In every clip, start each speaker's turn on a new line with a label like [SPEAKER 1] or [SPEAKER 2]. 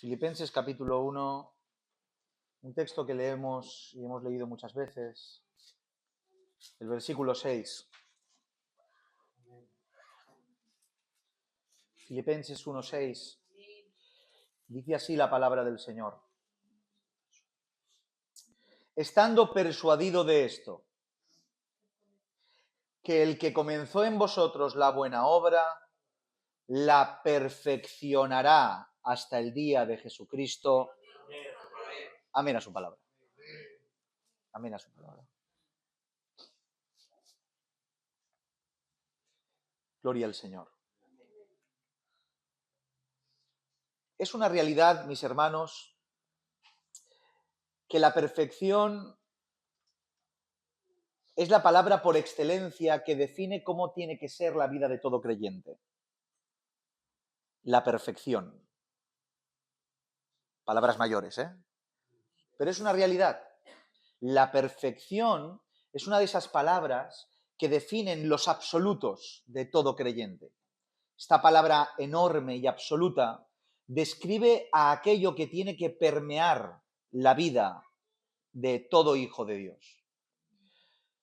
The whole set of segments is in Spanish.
[SPEAKER 1] Filipenses capítulo 1, un texto que leemos y hemos leído muchas veces, el versículo 6. Filipenses 1:6. Dice así la palabra del Señor. Estando persuadido de esto, que el que comenzó en vosotros la buena obra, la perfeccionará hasta el día de Jesucristo. Amén a su palabra. Amén a su palabra. Gloria al Señor. Es una realidad, mis hermanos, que la perfección es la palabra por excelencia que define cómo tiene que ser la vida de todo creyente. La perfección. Palabras mayores, ¿eh? Pero es una realidad. La perfección es una de esas palabras que definen los absolutos de todo creyente. Esta palabra enorme y absoluta describe a aquello que tiene que permear la vida de todo hijo de Dios.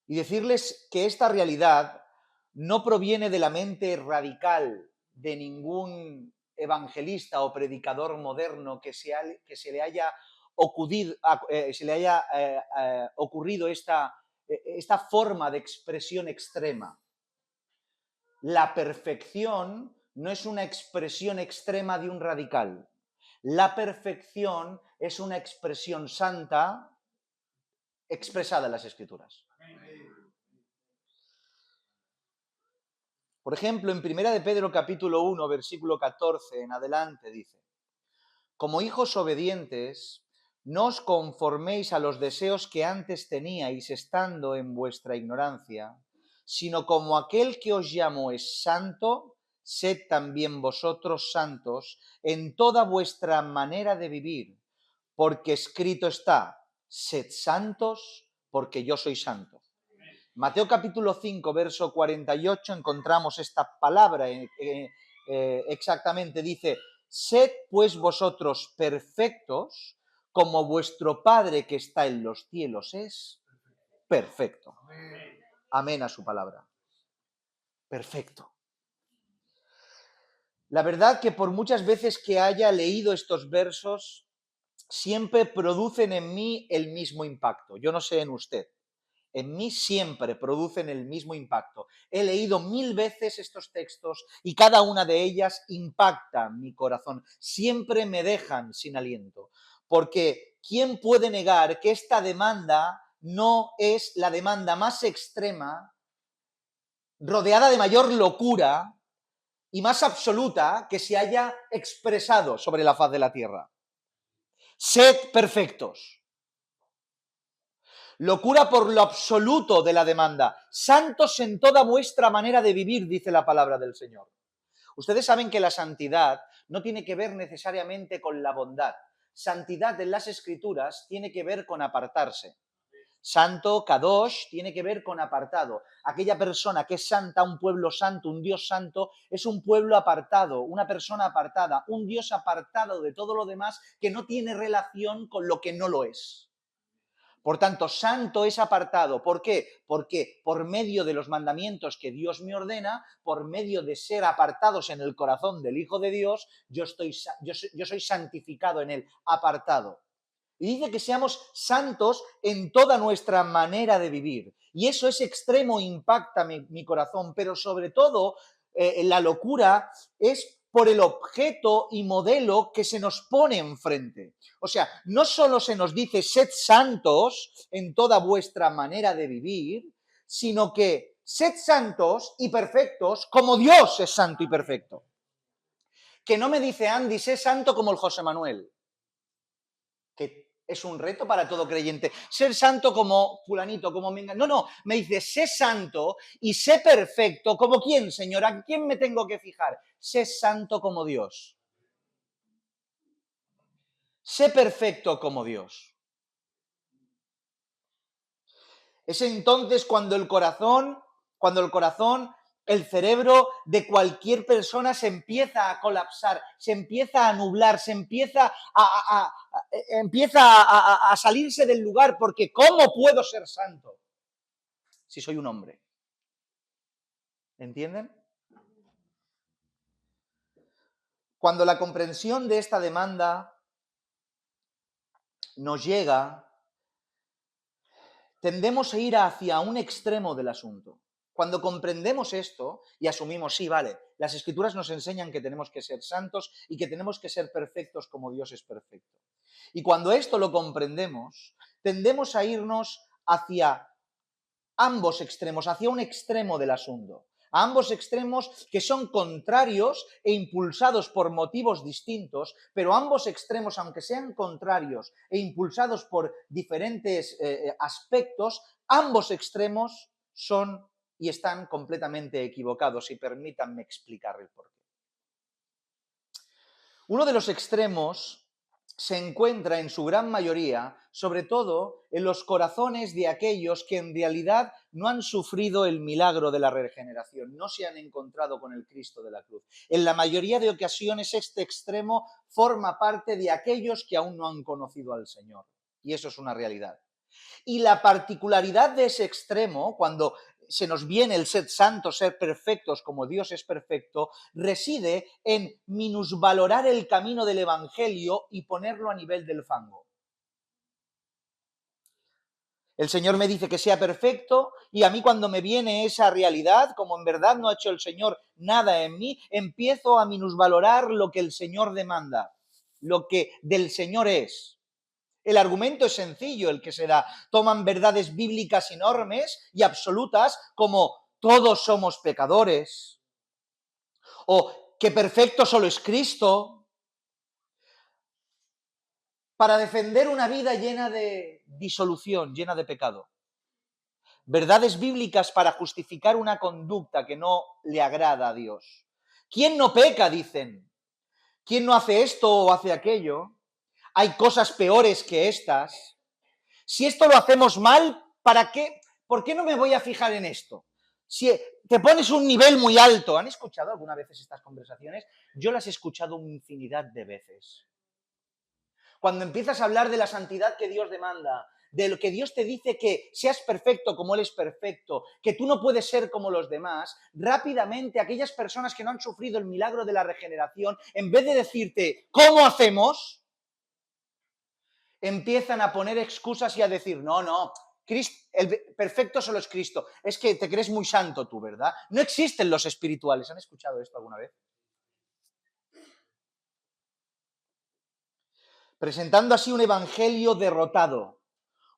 [SPEAKER 1] Y decirles que esta realidad no proviene de la mente radical de ningún evangelista o predicador moderno que se le haya ocurrido esta forma de expresión extrema. La perfección no es una expresión extrema de un radical. La perfección es una expresión santa expresada en las Escrituras. Por ejemplo, en 1 de Pedro capítulo 1, versículo 14 en adelante dice: como hijos obedientes, no os conforméis a los deseos que antes teníais estando en vuestra ignorancia, sino como aquel que os llamó es santo, sed también vosotros santos en toda vuestra manera de vivir, porque escrito está: sed santos, porque yo soy santo. Mateo capítulo 5, verso 48, encontramos esta palabra exactamente, dice: sed pues vosotros perfectos, como vuestro Padre que está en los cielos es perfecto. Amén a su palabra. Perfecto. La verdad que por muchas veces que haya leído estos versos, siempre producen en mí el mismo impacto. Yo no sé en usted. En mí siempre producen el mismo impacto. He leído 1000 veces estos textos y cada una de ellas impacta mi corazón. Siempre me dejan sin aliento. Porque ¿quién puede negar que esta demanda no es la demanda más extrema, rodeada de mayor locura y más absoluta que se haya expresado sobre la faz de la tierra? Sed perfectos. Locura por lo absoluto de la demanda. Santos en toda vuestra manera de vivir, dice la palabra del Señor. Ustedes saben que la santidad no tiene que ver necesariamente con la bondad. Santidad en las Escrituras tiene que ver con apartarse. Santo, kadosh, tiene que ver con apartado. Aquella persona que es santa, un pueblo santo, un Dios santo, es un pueblo apartado, una persona apartada, un Dios apartado de todo lo demás que no tiene relación con lo que no lo es. Por tanto, santo es apartado. ¿Por qué? Porque por medio de los mandamientos que Dios me ordena, por medio de ser apartados en el corazón del Hijo de Dios, yo soy santificado en él, apartado. Y dice que seamos santos en toda nuestra manera de vivir. Y eso es extremo, impacta mi corazón, pero sobre todo la locura es por el objeto y modelo que se nos pone enfrente. O sea, no solo se nos dice sed santos en toda vuestra manera de vivir, sino que sed santos y perfectos como Dios es santo y perfecto. Que no me dice Andy, sé santo como el José Manuel, que es un reto para todo creyente. Ser santo como fulanito, como mengano. No, me dice, sé santo y sé perfecto. ¿Como quién, Señor? ¿A quién me tengo que fijar? Sé santo como Dios. Sé perfecto como Dios. Es entonces cuando el corazón el cerebro de cualquier persona se empieza a colapsar, se empieza a nublar, se empieza a salirse del lugar, porque ¿cómo puedo ser santo si soy un hombre? ¿Entienden? Cuando la comprensión de esta demanda nos llega, tendemos a ir hacia un extremo del asunto. Cuando comprendemos esto y asumimos, sí, vale, las Escrituras nos enseñan que tenemos que ser santos y que tenemos que ser perfectos como Dios es perfecto. Y cuando esto lo comprendemos, tendemos a irnos hacia ambos extremos, hacia un extremo del asunto. A ambos extremos que son contrarios e impulsados por motivos distintos, pero ambos extremos, aunque sean contrarios e impulsados por diferentes aspectos, ambos extremos son y están completamente equivocados, y permítanme explicar el porqué. Uno de los extremos se encuentra en su gran mayoría, sobre todo en los corazones de aquellos que en realidad no han sufrido el milagro de la regeneración, no se han encontrado con el Cristo de la cruz. En la mayoría de ocasiones este extremo forma parte de aquellos que aún no han conocido al Señor, y eso es una realidad. Y la particularidad de ese extremo, cuando se nos viene el ser santos, ser perfectos como Dios es perfecto, reside en minusvalorar el camino del Evangelio y ponerlo a nivel del fango. El Señor me dice que sea perfecto y a mí cuando me viene esa realidad, como en verdad no ha hecho el Señor nada en mí, empiezo a minusvalorar lo que el Señor demanda, lo que del Señor es. El argumento es sencillo, el que se da. Toman verdades bíblicas enormes y absolutas como todos somos pecadores o que perfecto solo es Cristo, para defender una vida llena de disolución, llena de pecado. Verdades bíblicas para justificar una conducta que no le agrada a Dios. ¿Quién no peca? Dicen. ¿Quién no hace esto o hace aquello? Hay cosas peores que estas. Si esto lo hacemos mal, ¿para qué? ¿Por qué no me voy a fijar en esto? Si te pones un nivel muy alto, ¿han escuchado alguna vez estas conversaciones? Yo las he escuchado una infinidad de veces. Cuando empiezas a hablar de la santidad que Dios demanda, de lo que Dios te dice que seas perfecto como Él es perfecto, que tú no puedes ser como los demás, rápidamente aquellas personas que no han sufrido el milagro de la regeneración, en vez de decirte, ¿cómo hacemos?, empiezan a poner excusas y a decir, no, el perfecto solo es Cristo. Es que te crees muy santo tú, ¿verdad? No existen los espirituales. ¿Han escuchado esto alguna vez? Presentando así un evangelio derrotado,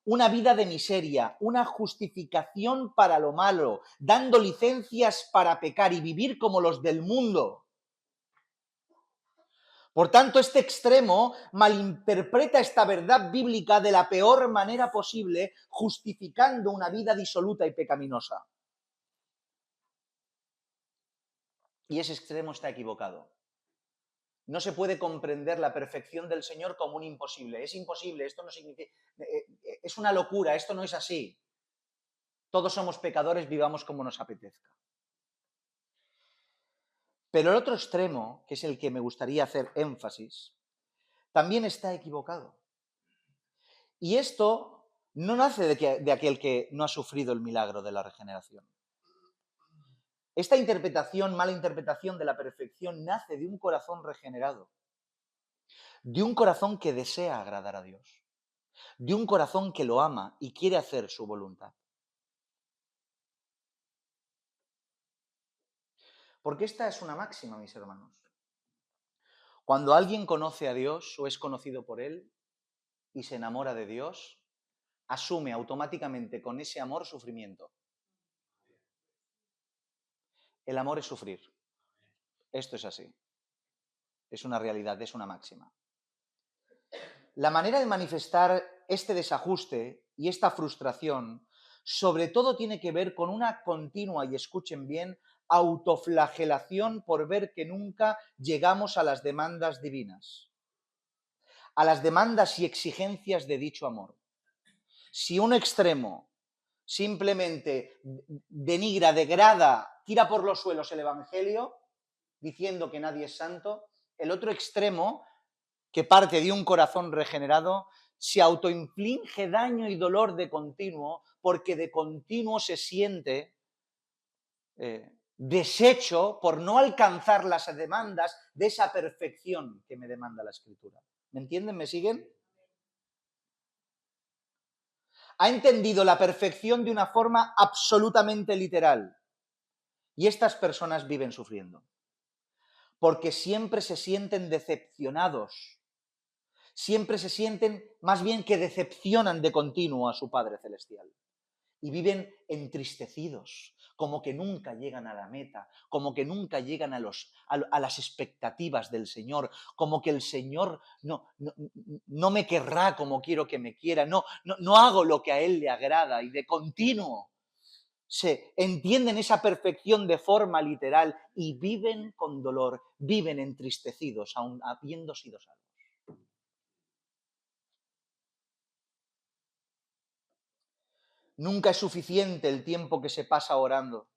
[SPEAKER 1] una vida de miseria, una justificación para lo malo, dando licencias para pecar y vivir como los del mundo. Por tanto, este extremo malinterpreta esta verdad bíblica de la peor manera posible, justificando una vida disoluta y pecaminosa. Y ese extremo está equivocado. No se puede comprender la perfección del Señor como un imposible. Es imposible, esto no significa... Es una locura, esto no es así. Todos somos pecadores, vivamos como nos apetezca. Pero el otro extremo, que es el que me gustaría hacer énfasis, también está equivocado. Y esto no nace de aquel que no ha sufrido el milagro de la regeneración. Esta interpretación, mala interpretación de la perfección, nace de un corazón regenerado, de un corazón que desea agradar a Dios, de un corazón que lo ama y quiere hacer su voluntad. Porque esta es una máxima, mis hermanos. Cuando alguien conoce a Dios o es conocido por Él y se enamora de Dios, asume automáticamente con ese amor sufrimiento. El amor es sufrir. Esto es así. Es una realidad, es una máxima. La manera de manifestar este desajuste y esta frustración, sobre todo tiene que ver con una continua, y escuchen bien, autoflagelación por ver que nunca llegamos a las demandas divinas, a las demandas y exigencias de dicho amor. Si un extremo simplemente denigra, degrada, tira por los suelos el Evangelio, diciendo que nadie es santo. El otro extremo, que parte de un corazón regenerado, se autoinflige daño y dolor de continuo, porque de continuo se siente deshecho por no alcanzar las demandas de esa perfección que me demanda la Escritura. ¿Me entienden? ¿Me siguen? Ha entendido la perfección de una forma absolutamente literal. Y estas personas viven sufriendo. Porque siempre se sienten decepcionados. Siempre se sienten, más bien que decepcionan de continuo a su Padre Celestial. Y viven entristecidos, como que nunca llegan a la meta, como que nunca llegan a las expectativas del Señor, como que el Señor no me querrá como quiero que me quiera, no hago lo que a Él le agrada, y de continuo se entienden esa perfección de forma literal y viven con dolor, viven entristecidos, aun habiendo sido salvos. Nunca es suficiente el tiempo que se pasa orando.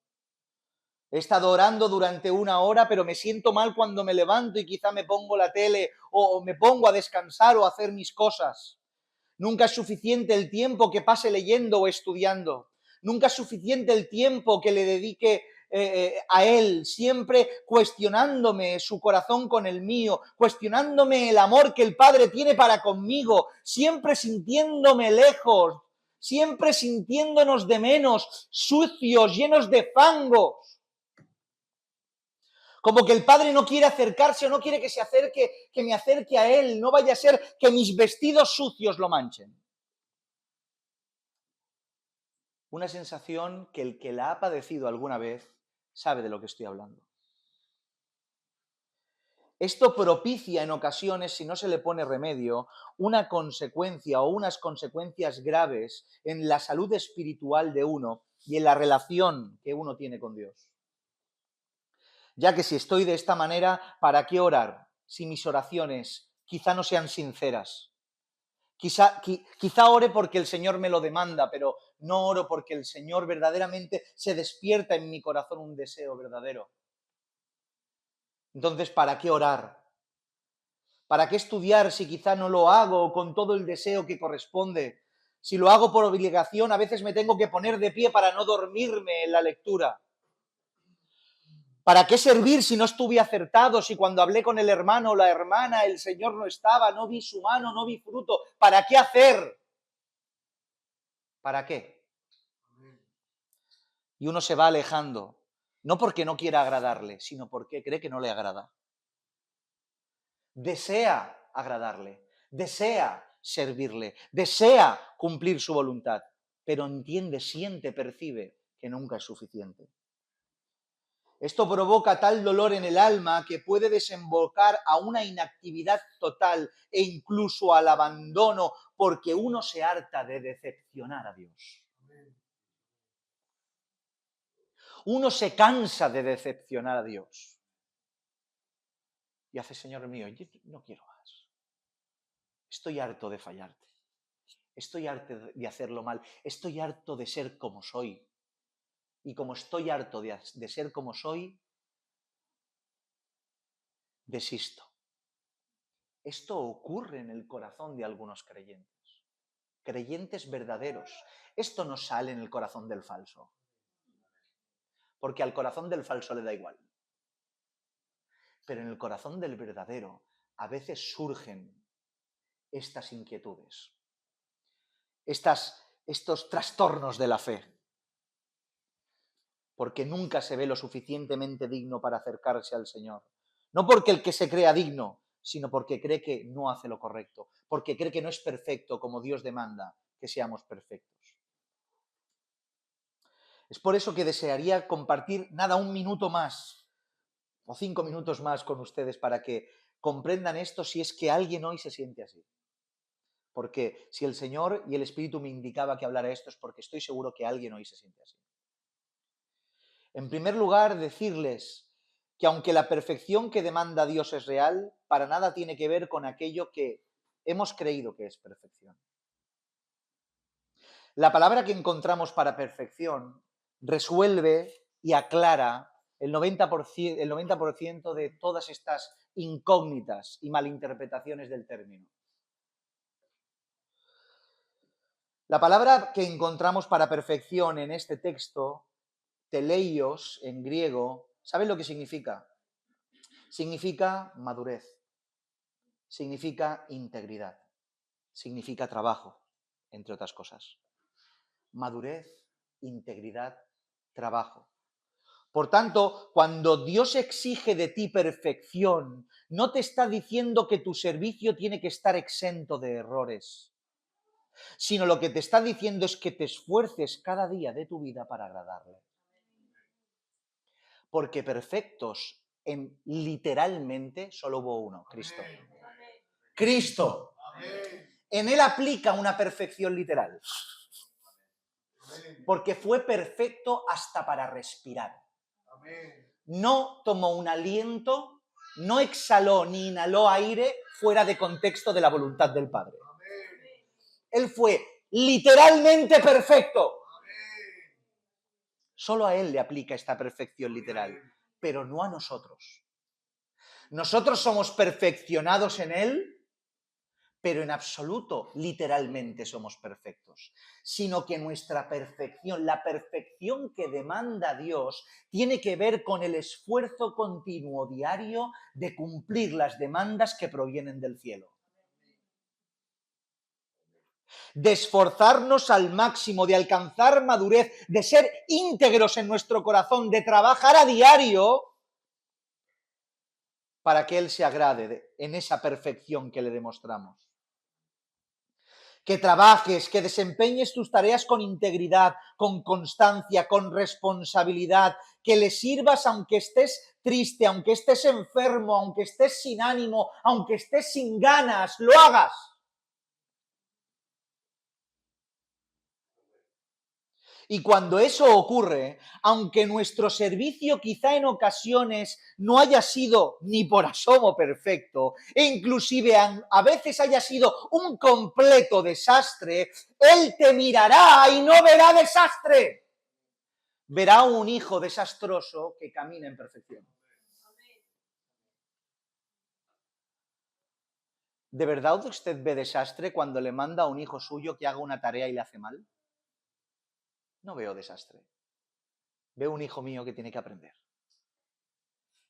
[SPEAKER 1] He estado orando durante 1 hora, pero me siento mal cuando me levanto y quizá me pongo la tele o me pongo a descansar o a hacer mis cosas. Nunca es suficiente el tiempo que pase leyendo o estudiando. Nunca es suficiente el tiempo que le dedique a Él, siempre cuestionándome su corazón con el mío, cuestionándome el amor que el Padre tiene para conmigo, siempre sintiéndome lejos, siempre sintiéndonos de menos, sucios, llenos de fango. Como que el Padre no quiere acercarse o no quiere que se acerque, que me acerque a Él. No vaya a ser que mis vestidos sucios lo manchen. Una sensación que el que la ha padecido alguna vez sabe de lo que estoy hablando. Esto propicia en ocasiones, si no se le pone remedio, una consecuencia o unas consecuencias graves en la salud espiritual de uno y en la relación que uno tiene con Dios. Ya que si estoy de esta manera, ¿para qué orar si mis oraciones quizá no sean sinceras? Quizá ore porque el Señor me lo demanda, pero no oro porque el Señor verdaderamente se despierta en mi corazón un deseo verdadero. Entonces, ¿para qué orar? ¿Para qué estudiar si quizá no lo hago con todo el deseo que corresponde? Si lo hago por obligación, a veces me tengo que poner de pie para no dormirme en la lectura. ¿Para qué servir si no estuve acertado? Si cuando hablé con el hermano o la hermana el Señor no estaba, no vi su mano, no vi fruto. ¿Para qué hacer? ¿Para qué? Y uno se va alejando, no porque no quiera agradarle, sino porque cree que no le agrada. Desea agradarle, desea servirle, desea cumplir su voluntad, pero entiende, siente, percibe que nunca es suficiente. Esto provoca tal dolor en el alma que puede desembocar a una inactividad total e incluso al abandono, porque uno se harta de decepcionar a Dios. Uno se cansa de decepcionar a Dios. Y hace, Señor mío, yo no quiero más. Estoy harto de fallarte. Estoy harto de hacerlo mal. Estoy harto de ser como soy. Y como estoy harto de ser como soy, desisto. Esto ocurre en el corazón de algunos creyentes. Creyentes verdaderos. Esto no sale en el corazón del falso. Porque al corazón del falso le da igual. Pero en el corazón del verdadero a veces surgen estas inquietudes, estos trastornos de la fe. Porque nunca se ve lo suficientemente digno para acercarse al Señor. No porque el que se crea digno, sino porque cree que no hace lo correcto, porque cree que no es perfecto como Dios demanda que seamos perfectos. Es por eso que desearía compartir, 1 minuto más o 5 minutos más con ustedes para que comprendan esto si es que alguien hoy se siente así. Porque si el Señor y el Espíritu me indicaba que hablara esto es porque estoy seguro que alguien hoy se siente así. En primer lugar, decirles que aunque la perfección que demanda Dios es real, para nada tiene que ver con aquello que hemos creído que es perfección. La palabra que encontramos para perfección resuelve y aclara el 90% de todas estas incógnitas y malinterpretaciones del término. La palabra que encontramos para perfección en este texto, teleios en griego, ¿saben lo que significa? Significa madurez, significa integridad, significa trabajo, entre otras cosas. Madurez, integridad, trabajo. Por tanto, cuando Dios exige de ti perfección, no te está diciendo que tu servicio tiene que estar exento de errores, sino lo que te está diciendo es que te esfuerces cada día de tu vida para agradarle. Porque perfectos literalmente solo hubo uno, Cristo. Cristo. En él aplica una perfección literal. Porque fue perfecto hasta para respirar. No tomó un aliento, no exhaló ni inhaló aire fuera de contexto de la voluntad del Padre. Él fue literalmente perfecto. Solo a él le aplica esta perfección literal, pero no a nosotros. Nosotros somos perfeccionados en él, pero en absoluto, literalmente somos perfectos, sino que nuestra perfección, la perfección que demanda Dios, tiene que ver con el esfuerzo continuo diario de cumplir las demandas que provienen del cielo. De esforzarnos al máximo, de alcanzar madurez, de ser íntegros en nuestro corazón, de trabajar a diario para que Él se agrade en esa perfección que le demostramos. Que trabajes, que desempeñes tus tareas con integridad, con constancia, con responsabilidad, que le sirvas aunque estés triste, aunque estés enfermo, aunque estés sin ánimo, aunque estés sin ganas, lo hagas. Y cuando eso ocurre, aunque nuestro servicio quizá en ocasiones no haya sido ni por asomo perfecto, e inclusive a veces haya sido un completo desastre, Él te mirará y no verá desastre. Verá un hijo desastroso que camina en perfección. ¿De verdad usted ve desastre cuando le manda a un hijo suyo que haga una tarea y le hace mal? No veo desastre. Veo un hijo mío que tiene que aprender,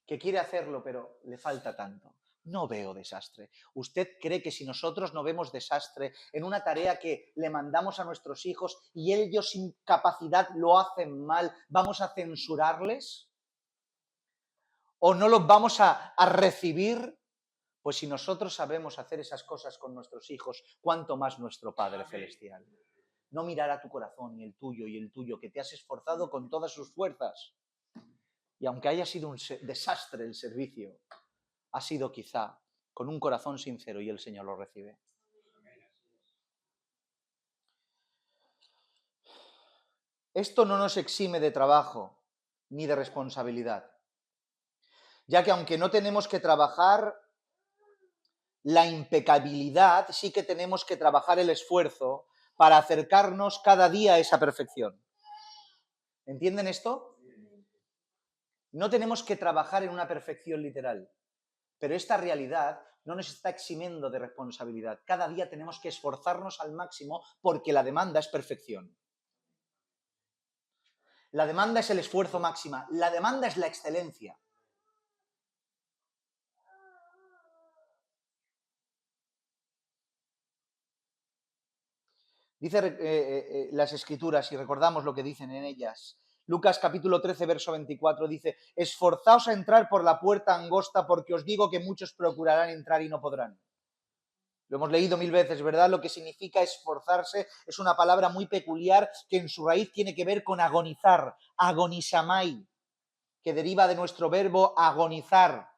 [SPEAKER 1] que quiere hacerlo, pero le falta tanto. No veo desastre. ¿Usted cree que si nosotros no vemos desastre en una tarea que le mandamos a nuestros hijos y ellos sin capacidad lo hacen mal, vamos a censurarles? ¿O no los vamos a recibir? Pues si nosotros sabemos hacer esas cosas con nuestros hijos, ¿cuánto más nuestro Padre Celestial? No mirará tu corazón y el tuyo, que te has esforzado con todas sus fuerzas. Y aunque haya sido un desastre el servicio, ha sido quizá con un corazón sincero y el Señor lo recibe. Esto no nos exime de trabajo ni de responsabilidad, ya que aunque no tenemos que trabajar la impecabilidad, sí que tenemos que trabajar el esfuerzo para acercarnos cada día a esa perfección. ¿Entienden esto? No tenemos que trabajar en una perfección literal, pero esta realidad no nos está eximiendo de responsabilidad. Cada día tenemos que esforzarnos al máximo porque la demanda es perfección. La demanda es el esfuerzo máximo. La demanda es la excelencia. Dice las Escrituras, y recordamos lo que dicen en ellas. Lucas capítulo 13, verso 24 dice: esforzaos a entrar por la puerta angosta, porque os digo que muchos procurarán entrar y no podrán. Lo hemos leído 1000 veces, ¿verdad? Lo que significa esforzarse es una palabra muy peculiar que en su raíz tiene que ver con agonizar, agonisamai, que deriva de nuestro verbo agonizar.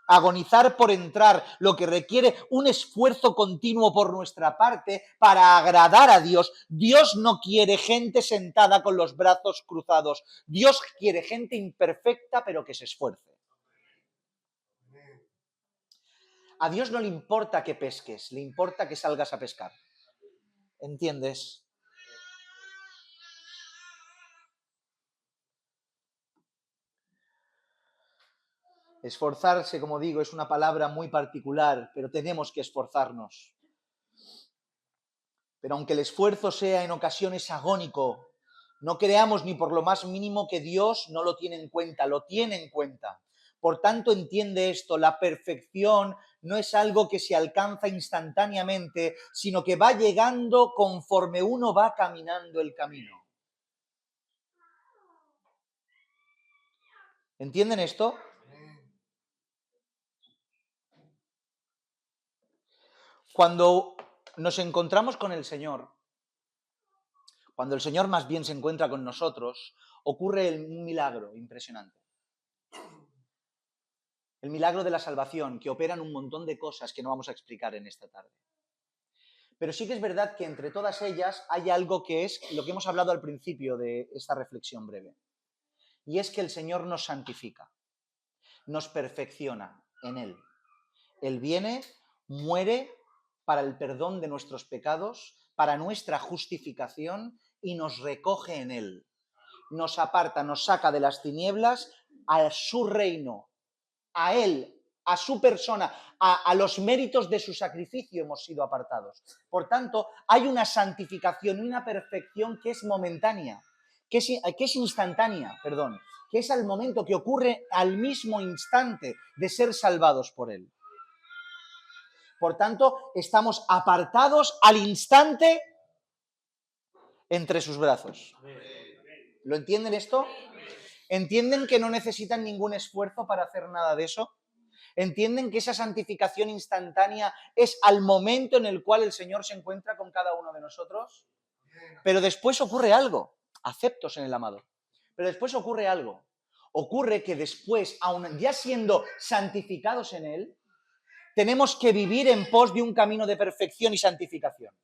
[SPEAKER 1] Agonizar por entrar, lo que requiere un esfuerzo continuo por nuestra parte para agradar a Dios. Dios no quiere gente sentada con los brazos cruzados. Dios quiere gente imperfecta, pero que se esfuerce. A Dios no le importa que pesques, le importa que salgas a pescar. ¿Entiendes? Esforzarse, como digo, es una palabra muy particular, pero tenemos que esforzarnos. Pero aunque el esfuerzo sea en ocasiones agónico, no creamos ni por lo más mínimo que Dios no lo tiene en cuenta, lo tiene en cuenta. Por tanto, entiende esto, la perfección no es algo que se alcanza instantáneamente, sino que va llegando conforme uno va caminando el camino. ¿Entienden esto? Cuando nos encontramos con el Señor, cuando el Señor más bien se encuentra con nosotros, ocurre un milagro impresionante. El milagro de la salvación, que operan un montón de cosas que no vamos a explicar en esta tarde. Pero sí que es verdad que entre todas ellas hay algo que es lo que hemos hablado al principio de esta reflexión breve. Y es que el Señor nos santifica, nos perfecciona en Él. Él viene, muere para el perdón de nuestros pecados, para nuestra justificación y nos recoge en Él. Nos aparta, nos saca de las tinieblas a su reino, a Él, a su persona, a los méritos de su sacrificio hemos sido apartados. Por tanto, hay una santificación y una perfección que es momentánea, que es instantánea, perdón, que es al momento, que ocurre al mismo instante de ser salvados por Él. Por tanto, estamos apartados al instante entre sus brazos. ¿Lo entienden esto? ¿Entienden que no necesitan ningún esfuerzo para hacer nada de eso? ¿Entienden que esa santificación instantánea es al momento en el cual el Señor se encuentra con cada uno de nosotros? Pero después ocurre algo, aceptos en el amado. Pero después ocurre algo. Ocurre que después, aun ya siendo santificados en Él, tenemos que vivir en pos de un camino de perfección y santificación.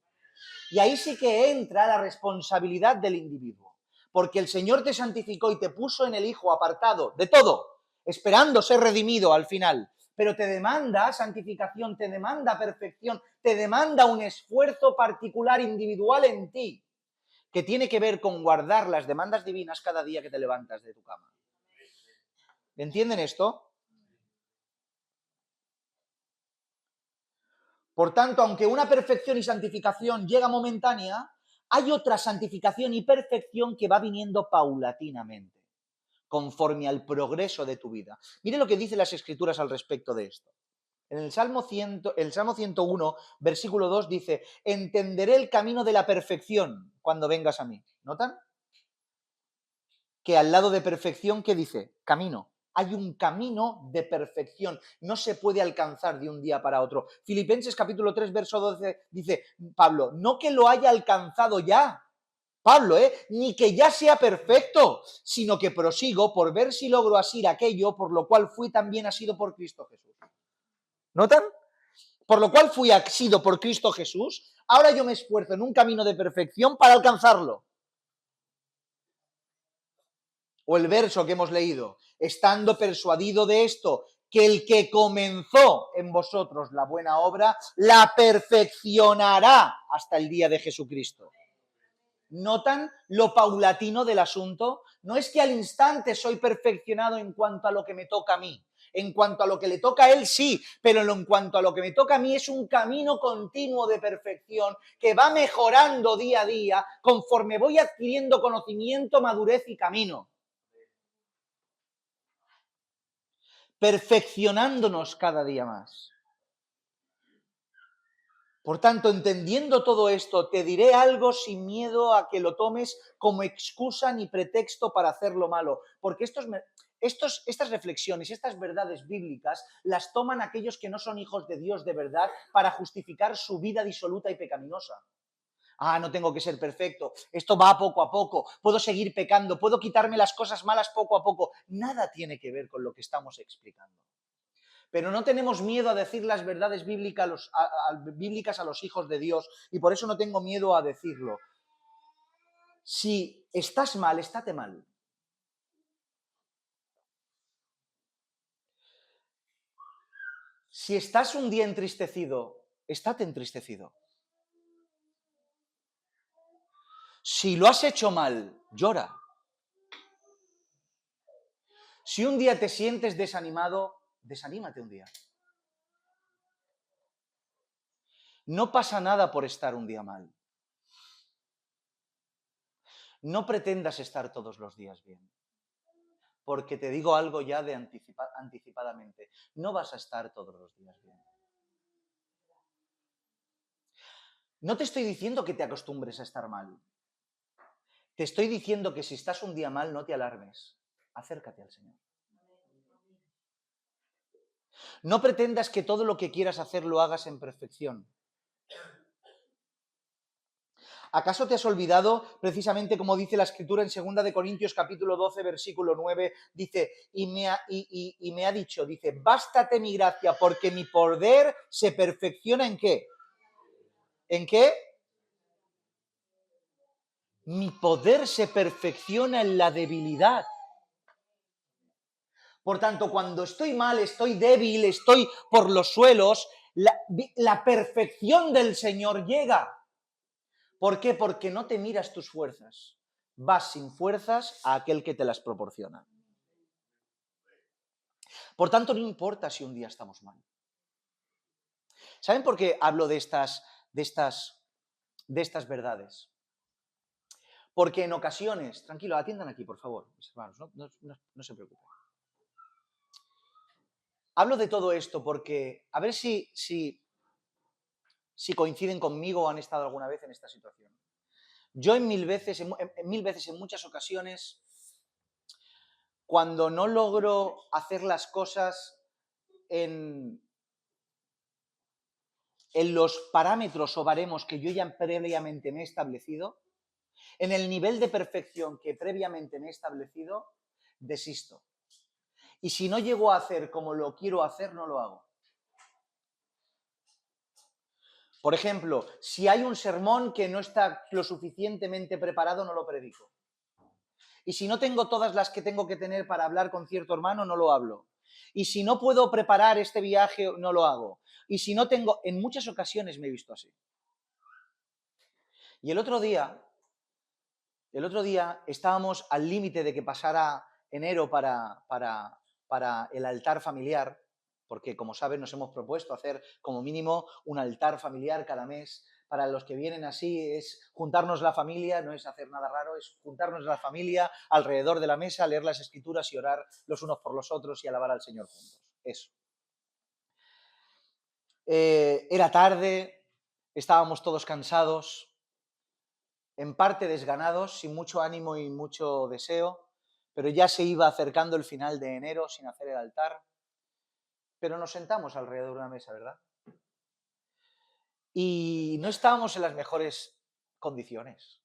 [SPEAKER 1] Y ahí sí que entra la responsabilidad del individuo. Porque el Señor te santificó y te puso en el Hijo apartado de todo, esperando ser redimido al final. Pero te demanda santificación, te demanda perfección, te demanda un esfuerzo particular, individual en ti, que tiene que ver con guardar las demandas divinas cada día que te levantas de tu cama. ¿Entienden esto? Por tanto, aunque una perfección y santificación llega momentánea, hay otra santificación y perfección que va viniendo paulatinamente, conforme al progreso de tu vida. Mire lo que dicen las Escrituras al respecto de esto. En el Salmo 101, versículo 2 dice: entenderé el camino de la perfección cuando vengas a mí. ¿Notan? Que al lado de perfección, ¿qué dice? Camino. Hay un camino de perfección. No se puede alcanzar de un día para otro. Filipenses capítulo 3, verso 12 dice Pablo, no que lo haya alcanzado ya, Pablo, ni que ya sea perfecto, sino que prosigo por ver si logro asir aquello por lo cual fui también asido por Cristo Jesús. ¿Notan? Por lo cual fui asido por Cristo Jesús, ahora yo me esfuerzo en un camino de perfección para alcanzarlo. O el verso que hemos leído, estando persuadido de esto, que el que comenzó en vosotros la buena obra, la perfeccionará hasta el día de Jesucristo. ¿Notan lo paulatino del asunto? No es que al instante soy perfeccionado en cuanto a lo que me toca a mí. En cuanto a lo que le toca a él, sí, pero en cuanto a lo que me toca a mí es un camino continuo de perfección que va mejorando día a día conforme voy adquiriendo conocimiento, madurez y camino. Perfeccionándonos cada día más. Por tanto, entendiendo todo esto, te diré algo sin miedo a que lo tomes como excusa ni pretexto para hacer lo malo, porque estas reflexiones, estas verdades bíblicas, las toman aquellos que no son hijos de Dios de verdad para justificar su vida disoluta y pecaminosa. Ah, no tengo que ser perfecto, esto va poco a poco, puedo seguir pecando, puedo quitarme las cosas malas poco a poco. Nada tiene que ver con lo que estamos explicando. Pero no tenemos miedo a decir las verdades bíblicas a los hijos de Dios, y por eso no tengo miedo a decirlo. Si estás mal, estate mal. Si estás un día entristecido, estate entristecido. Si lo has hecho mal, llora. Si un día te sientes desanimado, desanímate un día. No pasa nada por estar un día mal. No pretendas estar todos los días bien. Porque te digo algo ya de anticipadamente. No vas a estar todos los días bien. No te estoy diciendo que te acostumbres a estar mal. Te estoy diciendo que si estás un día mal, no te alarmes. Acércate al Señor. No pretendas que todo lo que quieras hacer lo hagas en perfección. ¿Acaso te has olvidado, precisamente como dice la Escritura en 2 de Corintios capítulo 12, versículo 9, dice, y me ha dicho, dice, bástate mi gracia, porque mi poder se perfecciona ¿en qué? ¿En qué? Mi poder se perfecciona en la debilidad. Por tanto, cuando estoy mal, estoy débil, estoy por los suelos, la perfección del Señor llega. ¿Por qué? Porque no te miras tus fuerzas. Vas sin fuerzas a aquel que te las proporciona. Por tanto, no importa si un día estamos mal. ¿Saben por qué hablo de estas verdades? Porque en ocasiones, tranquilo, atiendan aquí, por favor, mis hermanos, no se preocupen. Hablo de todo esto porque, a ver si coinciden conmigo o han estado alguna vez en esta situación. Yo en mil veces, en muchas ocasiones, cuando no logro hacer las cosas en los parámetros o baremos que yo ya previamente me he establecido, en el nivel de perfección que previamente me he establecido, desisto. Y si no llego a hacer como lo quiero hacer, no lo hago. Por ejemplo, si hay un sermón que no está lo suficientemente preparado, no lo predico. Y si no tengo todas las que tengo que tener para hablar con cierto hermano, no lo hablo. Y si no puedo preparar este viaje, no lo hago. Y si no tengo, en muchas ocasiones me he visto así. Y el otro día estábamos al límite de que pasara enero para el altar familiar, porque como saben nos hemos propuesto hacer como mínimo un altar familiar cada mes. Para los que vienen así es juntarnos la familia, no es hacer nada raro, es juntarnos la familia alrededor de la mesa, leer las escrituras y orar los unos por los otros y alabar al Señor juntos. Eso. Era tarde, estábamos todos cansados, en parte desganados, sin mucho ánimo y mucho deseo, pero ya se iba acercando el final de enero sin hacer el altar. Pero nos sentamos alrededor de una mesa, ¿verdad? Y no estábamos en las mejores condiciones.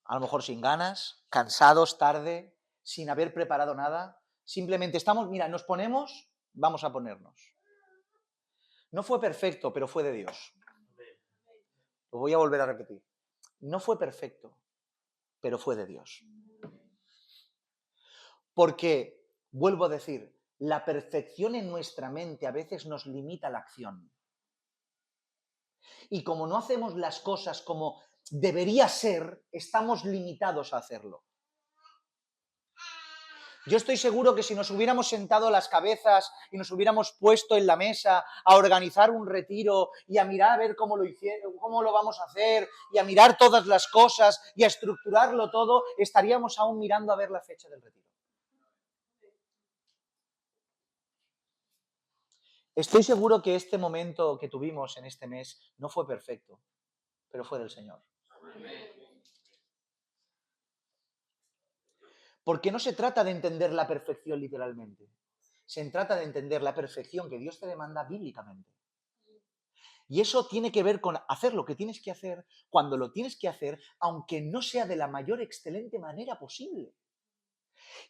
[SPEAKER 1] A lo mejor sin ganas, cansados, tarde, sin haber preparado nada. Simplemente estamos, mira, nos ponemos, vamos a ponernos. No fue perfecto, pero fue de Dios. Lo voy a volver a repetir. No fue perfecto, pero fue de Dios. Porque, vuelvo a decir, la perfección en nuestra mente a veces nos limita la acción. Y como no hacemos las cosas como debería ser, estamos limitados a hacerlo. Yo estoy seguro que si nos hubiéramos sentado las cabezas y nos hubiéramos puesto en la mesa a organizar un retiro y a mirar a ver cómo lo vamos a hacer y a mirar todas las cosas y a estructurarlo todo, estaríamos aún mirando a ver la fecha del retiro. Estoy seguro que este momento que tuvimos en este mes no fue perfecto, pero fue del Señor. Porque no se trata de entender la perfección literalmente. Se trata de entender la perfección que Dios te demanda bíblicamente. Y eso tiene que ver con hacer lo que tienes que hacer cuando lo tienes que hacer, aunque no sea de la mayor excelente manera posible.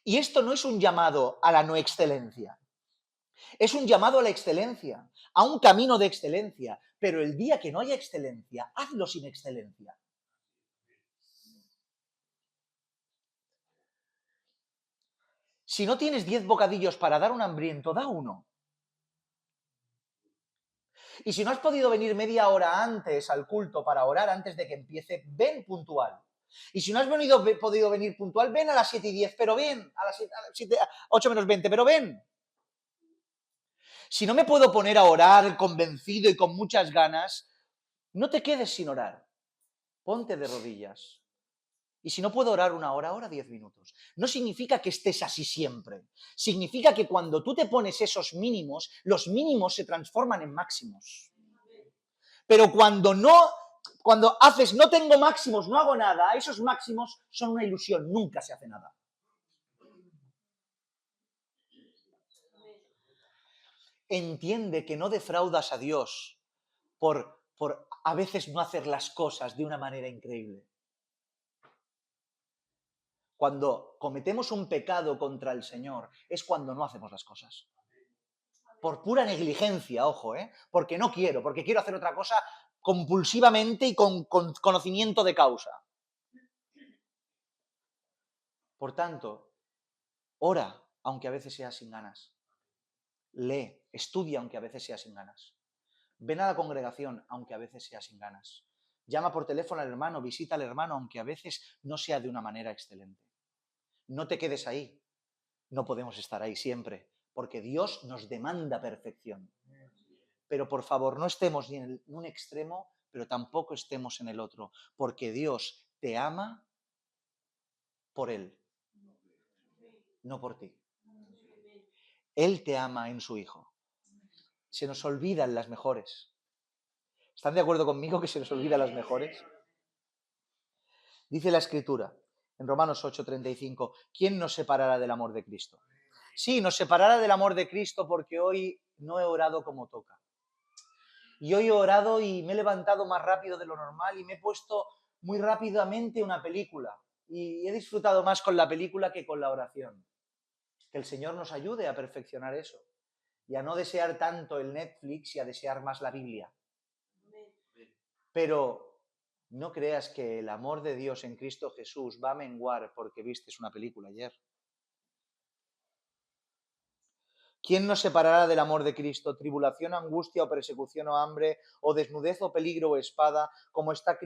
[SPEAKER 1] Y esto no es un llamado a la no excelencia. Es un llamado a la excelencia, a un camino de excelencia. Pero el día que no haya excelencia, hazlo sin excelencia. Si no tienes 10 bocadillos para dar a un hambriento, da uno. Y si no has podido venir media hora antes al culto para orar antes de que empiece, ven puntual. Y si no has podido venir puntual, ven a las 7:10, pero ven, a las 8 menos 20, pero ven. Si no me puedo poner a orar convencido y con muchas ganas, no te quedes sin orar. Ponte de rodillas. Y si no puedo orar 1 hora, ora 10 minutos. No significa que estés así siempre. Significa que cuando tú te pones esos mínimos, los mínimos se transforman en máximos. Pero cuando haces no tengo máximos, no hago nada, esos máximos son una ilusión, nunca se hace nada. Entiende que no defraudas a Dios por a veces no hacer las cosas de una manera increíble. Cuando cometemos un pecado contra el Señor es cuando no hacemos las cosas. Por pura negligencia, ojo, porque no quiero, porque quiero hacer otra cosa compulsivamente y con conocimiento de causa. Por tanto, ora, aunque a veces sea sin ganas. Lee, estudia, aunque a veces sea sin ganas. Ven a la congregación, aunque a veces sea sin ganas. Llama por teléfono al hermano, visita al hermano, aunque a veces no sea de una manera excelente. No te quedes ahí. No podemos estar ahí siempre, porque Dios nos demanda perfección. Pero por favor, no estemos ni en un extremo, pero tampoco estemos en el otro, porque Dios te ama por Él, no por ti. Él te ama en su Hijo. Se nos olvidan las mejores. ¿Están de acuerdo conmigo que se nos olvidan las mejores? Dice la Escritura, en Romanos 8:35, ¿quién nos separará del amor de Cristo? Sí, nos separará del amor de Cristo porque hoy no he orado como toca. Y hoy he orado y me he levantado más rápido de lo normal y me he puesto muy rápidamente una película. Y he disfrutado más con la película que con la oración. Que el Señor nos ayude a perfeccionar eso. Y a no desear tanto el Netflix y a desear más la Biblia. Pero no creas que el amor de Dios en Cristo Jesús va a menguar porque vistes una película ayer. ¿Quién nos separará del amor de Cristo? ¿Tribulación, angustia o persecución o hambre, o desnudez o peligro o espada? Como está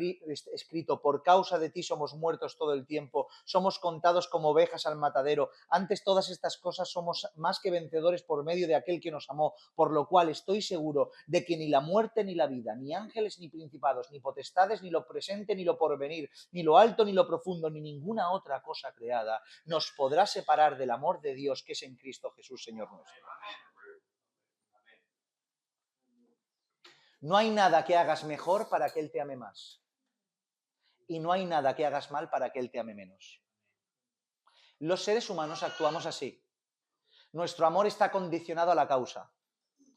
[SPEAKER 1] escrito, por causa de ti somos muertos todo el tiempo, somos contados como ovejas al matadero. Antes todas estas cosas somos más que vencedores por medio de aquel que nos amó, por lo cual estoy seguro de que ni la muerte ni la vida, ni ángeles ni principados, ni potestades, ni lo presente ni lo porvenir, ni lo alto ni lo profundo, ni ninguna otra cosa creada nos podrá separar del amor de Dios que es en Cristo Jesús, Señor nuestro. No hay nada que hagas mejor para que Él te ame más. Y no hay nada que hagas mal para que Él te ame menos. Los seres humanos actuamos así. Nuestro amor está condicionado a la causa,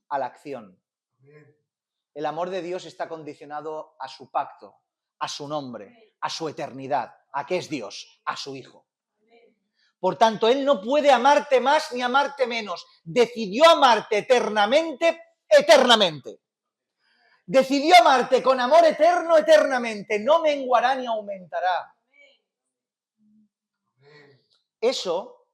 [SPEAKER 1] a la acción. El amor de Dios está condicionado a su pacto, a su nombre, a su eternidad, a qué es Dios, a su Hijo. Por tanto, Él no puede amarte más ni amarte menos. Decidió amarte eternamente, eternamente. Decidió amarte con amor eterno, eternamente. No menguará ni aumentará. Eso,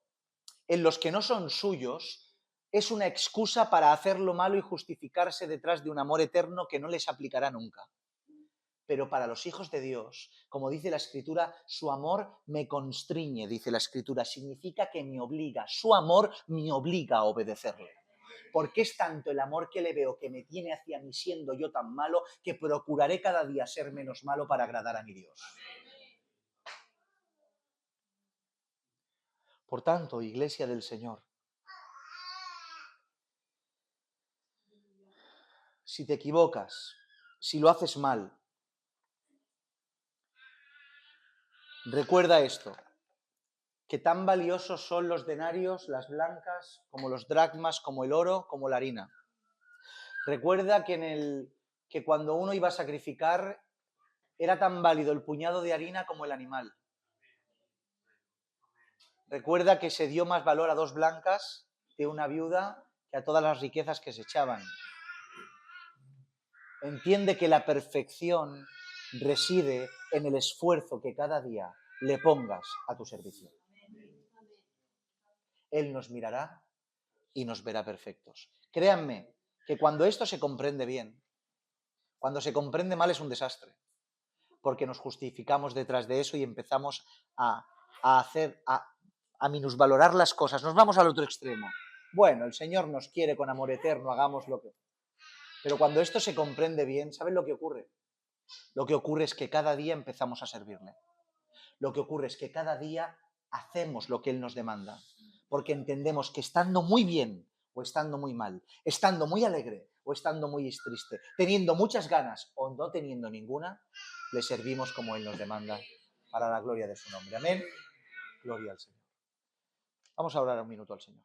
[SPEAKER 1] en los que no son suyos, es una excusa para hacer lo malo y justificarse detrás de un amor eterno que no les aplicará nunca. Pero para los hijos de Dios, como dice la Escritura, su amor me constriñe, dice la Escritura, significa que me obliga, su amor me obliga a obedecerle. Porque es tanto el amor que le veo que me tiene hacia mí siendo yo tan malo que procuraré cada día ser menos malo para agradar a mi Dios. Por tanto, Iglesia del Señor, si te equivocas, si lo haces mal, recuerda esto, que tan valiosos son los denarios, las blancas, como los dracmas, como el oro, como la harina. Recuerda que cuando uno iba a sacrificar, era tan válido el puñado de harina como el animal. Recuerda que se dio más valor a 2 blancas de una viuda que a todas las riquezas que se echaban. Entiende que la perfección reside en el esfuerzo que cada día le pongas a tu servicio. Él nos mirará y nos verá perfectos. Créanme que cuando esto se comprende bien, cuando se comprende mal es un desastre, porque nos justificamos detrás de eso y empezamos a minusvalorar las cosas. Nos vamos al otro extremo. Bueno, el Señor nos quiere con amor eterno, hagamos lo que... Pero cuando esto se comprende bien, ¿saben lo que ocurre? Lo que ocurre es que cada día empezamos a servirle. Lo que ocurre es que cada día hacemos lo que Él nos demanda, porque entendemos que estando muy bien o estando muy mal, estando muy alegre o estando muy triste, teniendo muchas ganas o no teniendo ninguna, le servimos como Él nos demanda, para la gloria de su nombre. Amén. Gloria al Señor. Vamos a orar un minuto al Señor.